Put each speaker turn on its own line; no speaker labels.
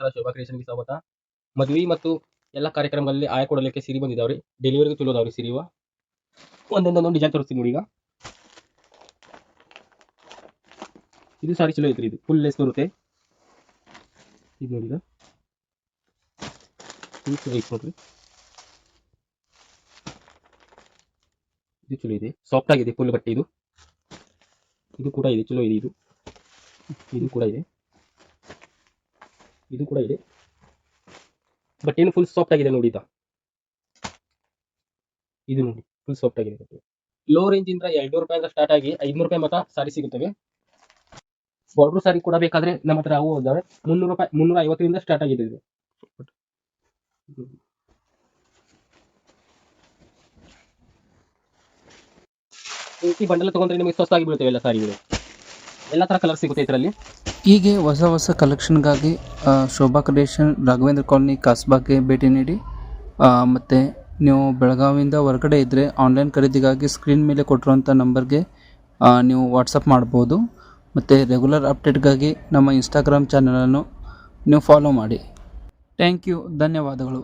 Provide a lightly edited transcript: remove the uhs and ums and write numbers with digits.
ನಮಸ್ಕಾರ, ಶೋಭಾ ಕ್ರಿಯೇಷನ್ಗೆ ಸ್ವಾಗತ. ಮದುವೆ ಮತ್ತು ಎಲ್ಲ ಕಾರ್ಯಕ್ರಮಗಳಲ್ಲಿ ಆಯ ಕೊಡಲಿಕ್ಕೆ ಸಿರಿ ಬಂದಿದ್ದಾವ್ರಿ. ಡೆಲಿವರಿಗೆ ತುಳಿದವ್ರಿ ಸಿರಿವ ಒಂದೊಂದೊಂದು ಡಿಸೈನ್ ತೋರಿಸ್ತೀನಿ ನೋಡಿ. ಈಗ ಇದು ಸಾರಿ ಚಲೋ ಐತ್ರಿ. ಇದು ಫುಲ್ ಲೇಸ್ ಬರುತ್ತೆ. ಇದು ನೋಡಿ, ಇದು ಚಲೋ ಐತೆ ನೋಡ್ರಿ. ಇದು ಚಲೋ ಇದೆ, ಸಾಫ್ಟ್ ಆಗಿದೆ ಫುಲ್ ಬಟ್ಟೆ. ಇದು ಕೂಡ ಇದೆ, ಚಲೋ ಇದೆ. ಇದು ಕೂಡ ಇದೆ, ಇದು ಕೂಡ ಇದೆ. ಬಟ್ ಏನು ಫುಲ್ ಸಾಫ್ಟ್ ಆಗಿದೆ ನೋಡಿ. ಇದು ನೋಡಿ ಫುಲ್ ಸಾಫ್ಟ್ ಆಗಿದೆ ಬಟ್ಟೆ. ಲೋ ರೇಂಜ್ ಇಂದ 200 ರೂಪಾಯಿಂದ ಸ್ಟಾರ್ಟ್ ಆಗಿ 500 ರೂಪಾಯಿ ಮಟ್ಟ ಸಾರಿ ಸಿಗುತ್ತವೆ. ಬಾರ್ಡರ್ ಸಾರಿ ಕೂಡ ಬೇಕಾದ್ರೆ ನಮ್ಮ ಹತ್ರ ಅವು ಇದಾವೆ. 300 ರೂಪಾಯಿ, 350ರಿಂದ ಸ್ಟಾರ್ಟ್ ಆಗಿದೆ. ಇದು ಈ ಬಂಡಲ್ ತಗೊಂಡ್ರೆ ನಿಮಗೆ ಸ್ವಸ್ತಾಗಿ ಬೀಳುತ್ತವೆ ಎಲ್ಲ ಸಾರಿಗಳು. ಎಲ್ಲ ತರ ಕಲರ್ ಸಿಗುತ್ತೆ ಇದರಲ್ಲಿ.
ಹೀಗೆ ಹೊಸ ಕಲೆಕ್ಷನ್ಗಾಗಿ ಶೋಭಾ ಕ್ರಿಯೇಷನ್, ರಾಘವೇಂದ್ರ ಕಾಲೋನಿ, ಕಾಸ್ಬಾಗ್ಗೆ ಭೇಟಿ ನೀಡಿ. ಮತ್ತು ನೀವು ಬೆಳಗಾವಿಯಿಂದ ಹೊರಗಡೆ ಇದ್ದರೆ ಆನ್ಲೈನ್ ಖರೀದಿಗಾಗಿ ಸ್ಕ್ರೀನ್ ಮೇಲೆ ಕೊಟ್ಟಿರುವಂಥ ನಂಬರ್ಗೆ ನೀವು ವಾಟ್ಸಪ್ ಮಾಡ್ಬೋದು. ಮತ್ತು ರೆಗ್ಯುಲರ್ ಅಪ್ಡೇಟ್ಗಾಗಿ ನಮ್ಮ ಇನ್ಸ್ಟಾಗ್ರಾಮ್ ಚಾನಲನ್ನು ನೀವು ಫಾಲೋ ಮಾಡಿ. ಥ್ಯಾಂಕ್ ಯು, ಧನ್ಯವಾದಗಳು.